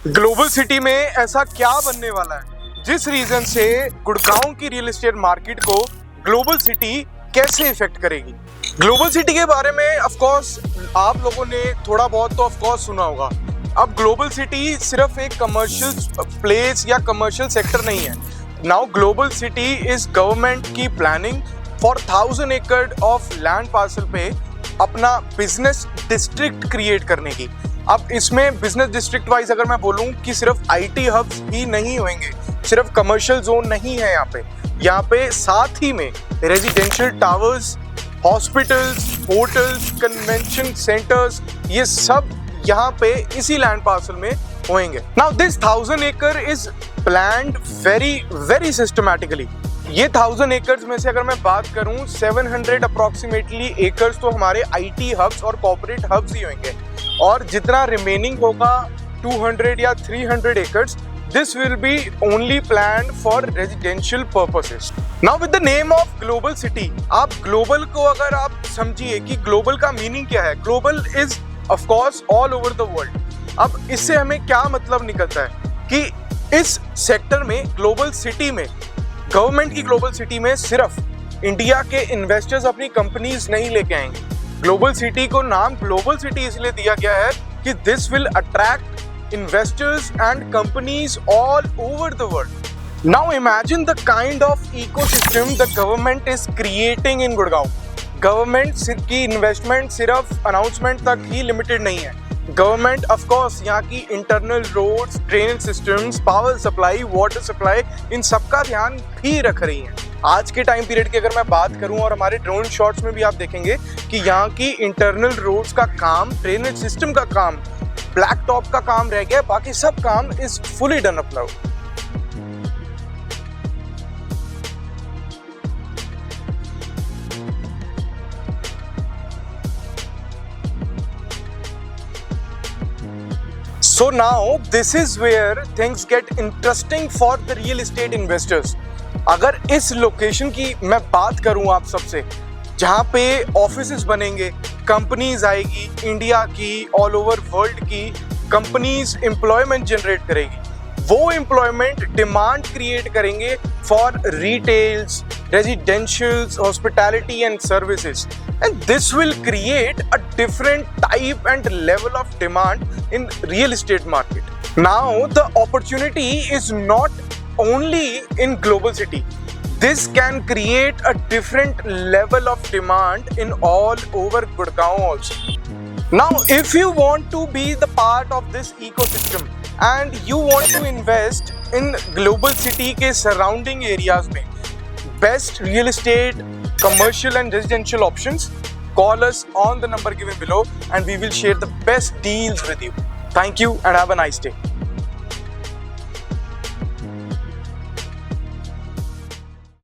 Global city में ऐसा क्या बनने वाला है जिस रीजन से गुड़गांव की रियल एस्टेट मार्केट को ग्लोबल सिटी कैसे इफेक्ट करेगी। ग्लोबल सिटी के बारे में ऑफ कोर्स आप लोगों ने थोड़ा बहुत तो ऑफ कोर्स सुना होगा। अब ग्लोबल सिटी सिर्फ एक कमर्शियल प्लेस या कमर्शियल सेक्टर नहीं है। Now global city is government की प्लानिंग फॉर 1000 एकड़ ऑफ लैंड पार्सल पे अपना बिजनेस डिस्ट्रिक्ट क्रिएट करने की। अब इसमें बिजनेस डिस्ट्रिक्ट वाइज अगर मैं बोलूं कि सिर्फ आईटी हब्स ही नहीं होंगे, सिर्फ कमर्शियल जोन नहीं है यहाँ पे साथ ही में residential towers, hospitals, hotels, convention centres, ये सब यहाँ पे इसी लैंड पार्सल में होंगे। नाउ दिस 1000 एकड़ इज प्लान्ड वेरी सिस्टमैटिकली। ये 1000 एकर्स में से अगर मैं बात करूं 700 अप्रोक्सीमेटली एकर्स तो हमारे आईटी हब्स और कॉर्पोरेट हब्स ही होंगे, और जितना रिमेनिंग होगा 200 या 300 acres this will be only planned for residential purposes. Now with the name of global city, आप ग्लोबल को अगर आप समझिए कि ग्लोबल का मीनिंग क्या है। Global is of course all over the world. अब इससे हमें क्या मतलब निकलता है कि इस सेक्टर में ग्लोबल सिटी में, गवर्नमेंट की ग्लोबल सिटी में सिर्फ इंडिया के इन्वेस्टर्स अपनी कंपनीज नहीं लेके आएंगे। ग्लोबल सिटी को नाम ग्लोबल सिटी इसलिए दिया गया है कि this will attract investors and companies all over the world. Now imagine the kind of ecosystem the government is creating in Gurgaon. Government की इन्वेस्टमेंट सिर्फ अनाउंसमेंट तक ही लिमिटेड नहीं है। गवर्नमेंट ऑफ कोर्स यहाँ की internal roads, drainage systems, power supply, water supply, इन सबका ध्यान भी रख रही है। आज के टाइम पीरियड की अगर मैं बात करूं और हमारे ड्रोन शॉट्स में भी आप देखेंगे कि यहाँ की इंटरनल रोड्स का काम, ड्रेनेज सिस्टम का काम, ब्लैक टॉप का काम रह गया, बाकी सब काम is fully done up now. So now this is where things get interesting for the real estate investors. अगर इस लोकेशन की मैं बात करूं आप सबसे, जहां पे ऑफिसेस बनेंगे, कंपनीज आएगी, इंडिया की, ऑल ओवर वर्ल्ड की कंपनीज एम्प्लॉयमेंट जनरेट करेगी। वो एम्प्लॉयमेंट डिमांड क्रिएट करेंगे for retails, residentials, hospitality and services, and this will create a different type and level of demand in real estate market. Now the opportunity is not only in global city. This can create a different level of demand in all over Gurgaon also. Now if you want to be the part of this ecosystem and you want to invest in global city के surrounding areas में best real estate, commercial and residential options, call us on the number given below and we will share the best deals with you. Thank you and have a nice day.